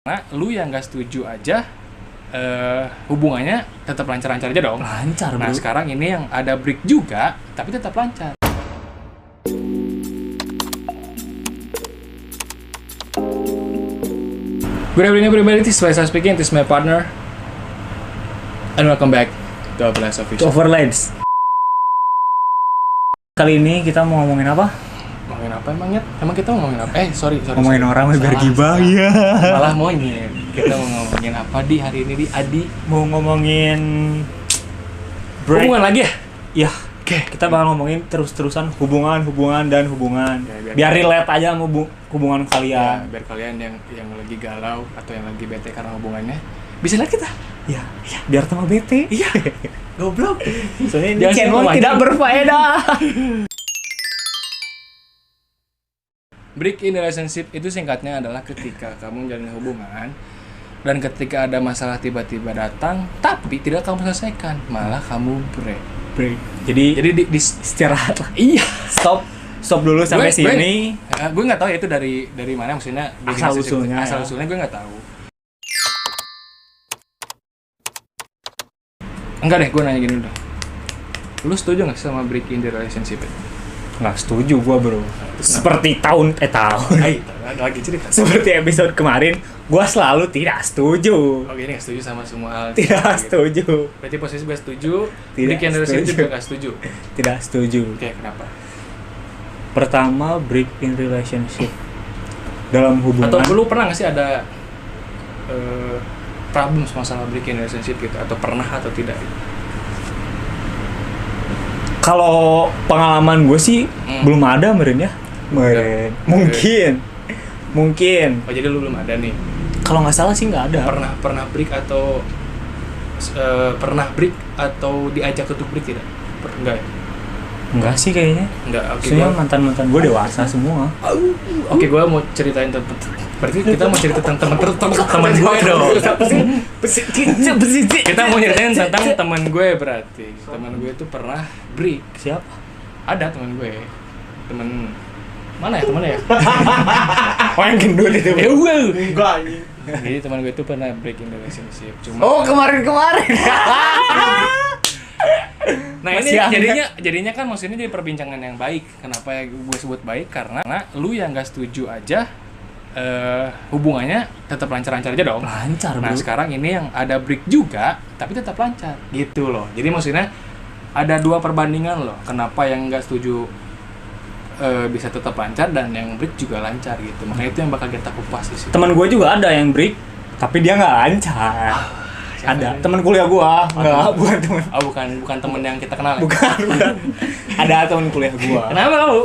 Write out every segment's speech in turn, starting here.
Nah, lu yang nggak setuju aja, hubungannya tetap lancar-lancar aja dong. Lancar, Nah, bro. sekarang ini yang ada break juga, tapi tetap lancar. Good evening everybody, this is Faisal speaking, this is my partner. And welcome back to Overlines To Official. Overlines. Kali ini kita mau ngomongin apa? Ngomongin apa emangnya? Emang kita mau ngomongin apa? Sorry. Ngomongin orang biar Salah, gibah, salah. iya. Malah monyet. Kita mau ngomongin apa di hari ini di Adi? Mau ngomongin Hubungan lagi ya? Ya, kita bakal ngomongin terus-terusan hubungan. Ya, Biar relate aja sama hubungan Ya, kalian. biar kalian yang lagi galau atau yang lagi bete karena hubungannya bisa lihat kita. Ya, biar tambah bete. Iya. Goblok. Soalnya ini Jangan channel ngomong tidak aja. berfaedah. Break in relationship itu singkatnya adalah ketika kamu menjalin hubungan dan ketika ada masalah tiba-tiba datang tapi tidak kamu selesaikan, malah kamu break. Jadi Jadi di istirahat lah. iya. Stop dulu sampai sini. Gue nggak tahu ya itu dari mana, maksudnya Asal usulnya, asal ya. usulnya gue nggak tahu. Enggak deh, gue nanya gini udah. Lu setuju nggak sama break in the relationship? Nggak setuju gua, bro. Seperti tahun. Hai, ada lagi cerita. Seperti episode kemarin, gua selalu tidak setuju. Oke, ini nggak setuju sama semua hal. Tidak Gitu. setuju. Berarti posisi gue setuju, Tidak break in the relationship setuju. juga nggak setuju. Tidak setuju. Oke, kenapa? Pertama, break in relationship dalam hubungan. Atau lu pernah nggak sih ada problem masalah break in relationship gitu? Atau pernah atau tidak? Kalau pengalaman gue sih belum ada, meren ya. Mungkin. Oh, jadi lu belum ada nih. Kalau nggak salah sih nggak ada. Pernah break atau pernah break atau diajak untuk break tidak? Enggak ya? Enggak sih kayaknya. Enggak. Oke, Soalnya gua mantan gue dewasa semua. Oke, mau ceritain tentang, berarti kita mau cerita tentang teman gue dong. Kita mau ceritain tentang teman gue berarti. Teman gue itu pernah break. Siapa? Ada teman gue. Teman mana ya temannya ya? Oh, yang gendut itu. Enggak anjing. Jadi teman gue itu pernah break in the relationship. Cuma Oh, kemarin. nah ini Masih hangat. jadinya kan maksudnya jadi perbincangan yang baik. Kenapa ya gue sebut baik? Karena lu yang nggak setuju aja, hubungannya tetap lancar-lancar aja dong. Lancar, Nah, bro. sekarang ini yang ada break juga tapi tetap lancar gitu loh. Jadi maksudnya ada dua perbandingan loh. Kenapa yang nggak setuju bisa tetap lancar dan yang break juga lancar gitu. Makanya itu yang bakal kita kupas di sini. Teman gue juga ada yang break, tapi dia nggak lancar. Siapa Ada ini? teman kuliah gua, enggak, bukan teman. Oh, bukan temen yang kita kenal ya? Bukan. Ada teman kuliah gua. Kenapa kamu?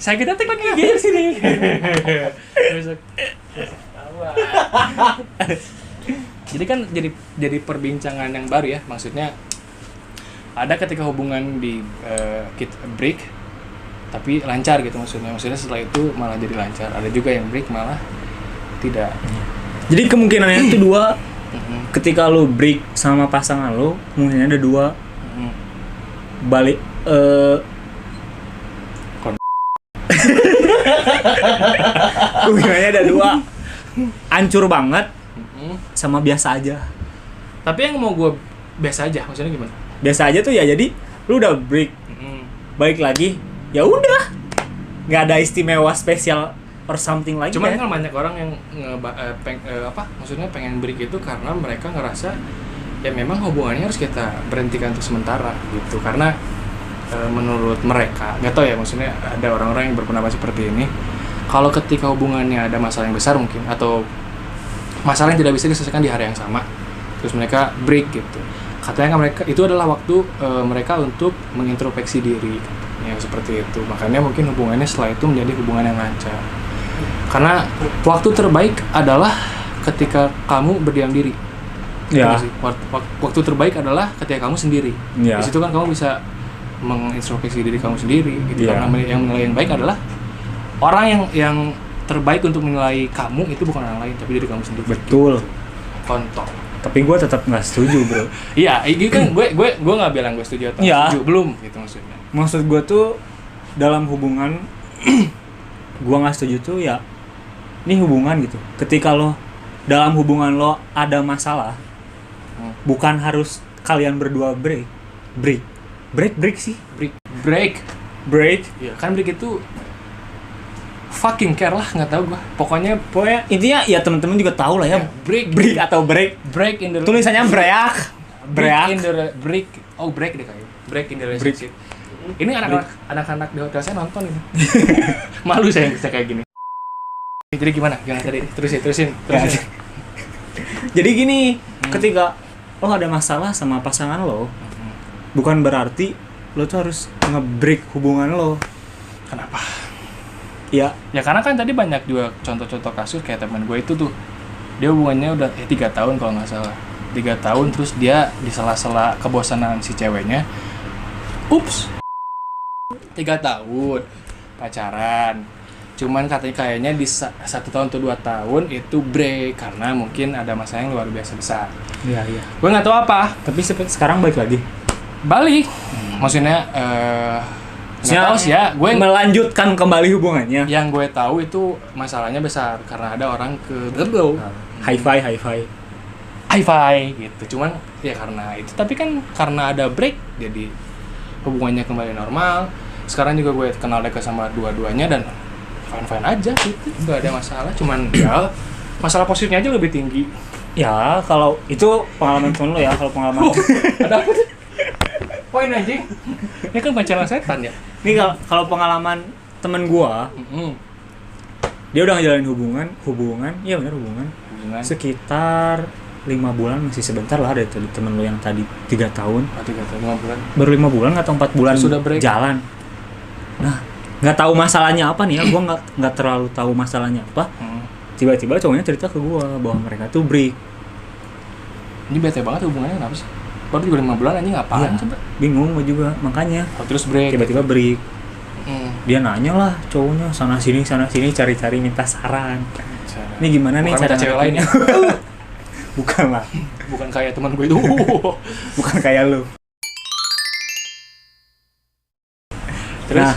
Saya kita tek lagi di sini. Besok. Jadi kan jadi perbincangan yang baru ya, maksudnya ada ketika hubungan di kita break tapi lancar gitu maksudnya setelah itu malah jadi lancar. Ada juga yang break malah tidak. Jadi kemungkinannya itu dua. Mhm. Ketika lu break sama pasangan lu, kemungkinan ada dua. Mhm. Balik kemungkinannya ada dua. Hancur banget Mhm. sama biasa aja. Tapi yang mau gue biasa aja, maksudnya gimana? Biasa aja tuh ya, jadi lu udah break, Mhm. balik lagi, ya udah. Nggak ada istimewa spesial or something lagi. Cuman ya. kan banyak orang yang maksudnya pengen break itu karena mereka ngerasa ya memang hubungannya harus kita berhentikan untuk sementara gitu, karena menurut mereka, nggak tahu ya, maksudnya ada orang-orang yang berpendapat seperti ini, kalau ketika hubungannya ada masalah yang besar mungkin atau masalah yang tidak bisa diselesaikan di hari yang sama, terus mereka break gitu, katanya kan mereka itu adalah waktu mereka untuk mengintrospeksi diri yang seperti itu. Makanya mungkin hubungannya setelah itu menjadi hubungan yang lancar. Karena waktu terbaik adalah ketika kamu berdiam diri. Ya. Gitu sih. Waktu terbaik adalah ketika kamu sendiri. Ya. Di situ kan kamu bisa mengintrospeksi diri kamu sendiri. Gitu. Ya. Karena yang menilai yang baik adalah orang yang terbaik untuk menilai kamu itu bukan orang lain tapi diri kamu sendiri. Betul. Kontol. Tapi gue tetap nggak setuju, bro. Iya, ini kan gue nggak bilang gue setuju atau Iya. setuju, belum gitu maksudnya. Maksud gue tuh dalam hubungan gue nggak setuju tuh ya, ini hubungan gitu. Ketika lo dalam hubungan lo ada masalah, bukan harus kalian berdua break sih. Break. Ya, kan break itu fucking care lah, nggak tahu gua. Pokoknya Intinya ya teman-teman juga tahu lah ya. break Atau break. Break in the Tulisannya break. Break deh kayak. Break in the relationship. Ini anak-anak di hotel saya nonton ini. Malu saya bisa kayak gini. Jadi gimana? Jangan tadi terusin. Jadi gini, ketika lo ada masalah sama pasangan lo, bukan berarti lo tuh harus nge-break hubungan lo. Kenapa? Ya Ya karena kan tadi banyak juga contoh-contoh kasus kayak teman gue itu tuh. Dia hubungannya udah 3 tahun kalau nggak salah. 3 tahun terus dia di sela-sela kebosanan si ceweknya. Ups. 3 tahun pacaran. Cuman kayaknya di 1 tahun atau 2 tahun itu break karena mungkin ada masalah yang luar biasa besar. Iya. Gue nggak tahu apa. Tapi sekarang balik lagi. Balik. Maksudnya nggak tahu sih ya. Gue melanjutkan kembali hubungannya. yang gue tahu itu masalahnya besar karena ada orang ke hi-fi gitu. Cuman ya karena itu. Tapi kan karena ada break jadi hubungannya kembali normal. Sekarang juga gue kenal dekat sama dua-duanya dan fine aja gitu, nggak ada masalah. Cuman ya masalah positifnya aja lebih tinggi. Ya kalau itu pengalaman temen lo ya. Kalau pengalaman Ada apa tuh? Poin anjing. Ini kan pacaran setan ya. ini kalau pengalaman temen gua, dia udah ngejalanin hubungan, iya benar hubungan. Sekitar 5 bulan, masih sebentar lah dari temen lo yang tadi 3 tahun. 5 bulan. Baru 5 bulan atau 4 bulan sudah break. Jalan. Nah, nggak tahu masalahnya apa nih ya, gue nggak terlalu tahu masalahnya apa. Tiba-tiba cowoknya cerita ke gue bahwa mereka tuh break. Ini bete banget hubungannya, kenapa sih? Baru juga 5 bulan anjing, ngapain Ya, coba? bingung gue juga, makanya Terus break. tiba-tiba break. Dia nanya lah cowoknya sana sini cari-cari minta saran. Ini gimana nih cara cewek lain ya? Bukan lah. Bukan kayak teman gue itu. Bukan kayak lu. Terus? Nah,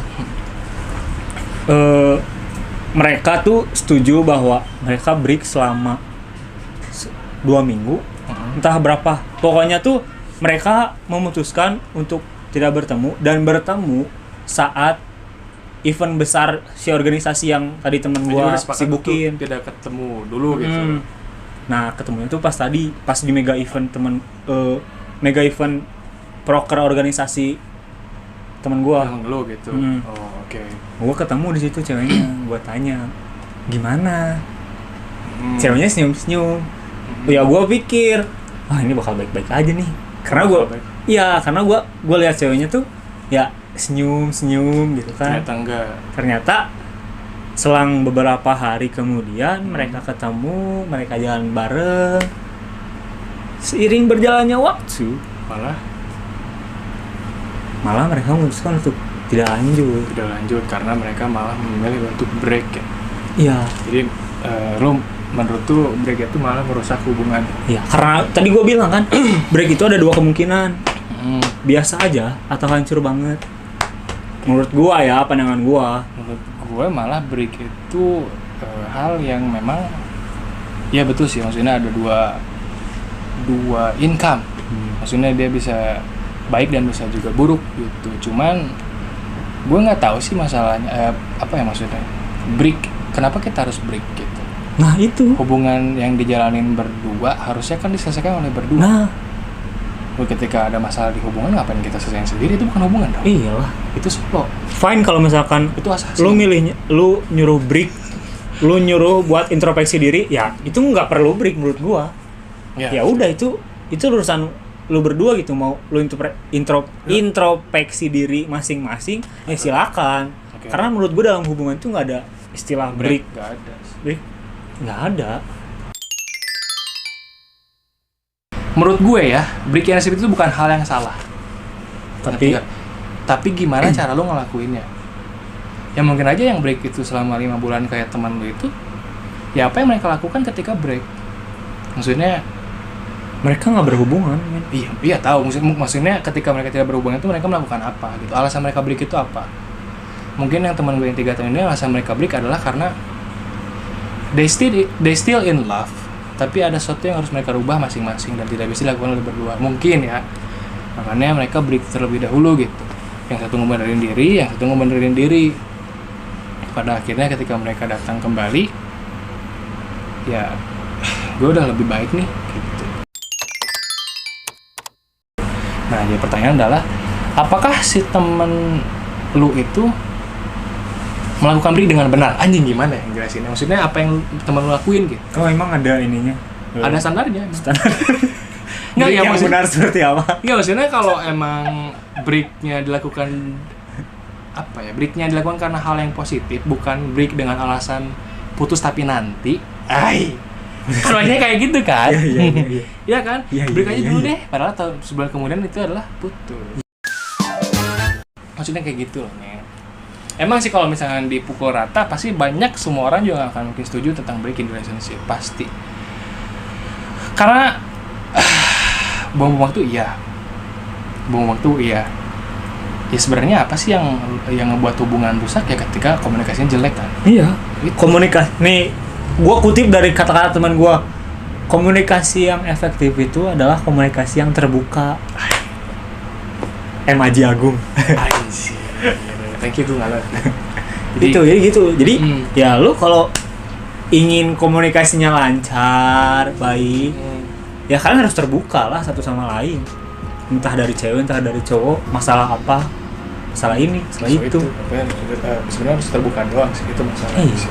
mereka tuh setuju bahwa mereka break selama 2 minggu, entah berapa. Pokoknya tuh mereka memutuskan untuk tidak bertemu dan bertemu saat event besar si organisasi yang tadi temen gua sibukin. Tidak ketemu dulu gitu. Nah, ketemunya tuh pas di mega event mega event proker organisasi temen gua. Yang lu gitu. Oh, oke. Gua ketemu di situ ceweknya, gua tanya gimana. Ceweknya senyum-senyum. Ya gua pikir, ini bakal baik-baik aja nih. Karena gua lihat ceweknya tuh ya senyum-senyum gitu kan. Ternyata enggak. Ternyata selang beberapa hari kemudian mereka ketemu, mereka jalan bareng. Seiring berjalannya waktu, malah mereka memutuskan untuk tidak lanjut karena mereka malah memilih untuk break ya. Iya. Jadi menurut tuh break itu malah merusak hubungan. Iya, karena tadi gue bilang kan break itu ada 2 kemungkinan. Biasa aja atau hancur banget. Menurut gue ya, pandangan gue. Menurut gue malah break itu hal yang memang ya betul sih, maksudnya ada dua income. Maksudnya dia bisa baik dan bisa juga buruk gitu. Cuman gue nggak tahu sih masalahnya apa ya maksudnya break. Kenapa kita harus break gitu? Nah itu hubungan yang dijalanin berdua harusnya kan diselesaikan oleh berdua. Nah, ketika ada masalah di hubungan ngapain kita selesaiin sendiri? Itu bukan hubungan dong. Iyalah, itu solo. Fine kalau misalkan itu asasi. Lu nyuruh break, lu nyuruh buat introspeksi diri, ya itu nggak perlu break menurut gua. Ya udah itu urusan lu berdua gitu, mau lu introspeksi diri masing-masing, ya silakan. Okay. Karena menurut gua dalam hubungan itu nggak ada istilah break. Nggak ada. Break nggak ada. Menurut gue ya, break relationship itu bukan hal yang salah. Tapi gimana cara lo ngelakuinnya? Ya mungkin aja yang break itu selama 5 bulan kayak teman lo itu, ya apa yang mereka lakukan ketika break? Maksudnya mereka nggak berhubungan. Iya tahu. Maksudnya ketika mereka tidak berhubungan itu mereka melakukan apa? Gitu. Alasan mereka break itu apa? Mungkin yang teman gue yang 3 tahun ini alasan mereka break adalah karena they still in love. tapi ada sesuatu yang harus mereka rubah masing-masing dan tidak bisa dilakukan oleh berdua mungkin ya, makanya mereka break terlebih dahulu gitu, yang satu ngebenerin diri, yang satu ngebenerin diri. Pada akhirnya ketika mereka datang kembali, ya gue udah lebih baik nih gitu. Nah jadi pertanyaan adalah, apakah si temen lu itu melakukan break dengan benar? Anjing gimana ya jelasinnya? Maksudnya apa yang temen lu lakuin gitu? Oh emang ada ininya? Ada standarnya. Standar. Nggak, ya, yang maksud- benar seperti apa? Iya maksudnya kalau emang breaknya dilakukan apa ya? Breaknya dilakukan karena hal yang positif, bukan break dengan alasan putus tapi nanti. Kalau kayak gitu kan? Iya. Iya kan? Iya, Break iya, aja iya, dulu iya. deh. Padahal sebulan kemudian itu adalah putus. Maksudnya kayak gitu loh, Nek. Emang sih kalau misalnya dipukul rata, pasti banyak semua orang juga akan mungkin setuju tentang breaking relationship, pasti. Karena buang-buang waktu iya. Buang waktu iya. Ya sebenarnya apa sih yang ngebuat hubungan rusak ya ketika komunikasinya jelek kan? Iya. Gitu. Komunikasi. Nih, gua kutip dari kata-kata teman gua. Komunikasi yang efektif itu adalah komunikasi yang terbuka. M. Aji Agung. Anjir. Thank you tuh ngalah. Jadi ya lu kalau ingin komunikasinya lancar, baik, ya kalian harus terbuka lah satu sama lain. Entah dari cewek, entah dari cowok, masalah apa, masalah ini, masalah itu. Sebenarnya harus terbuka doang sih, itu masalah. Iya.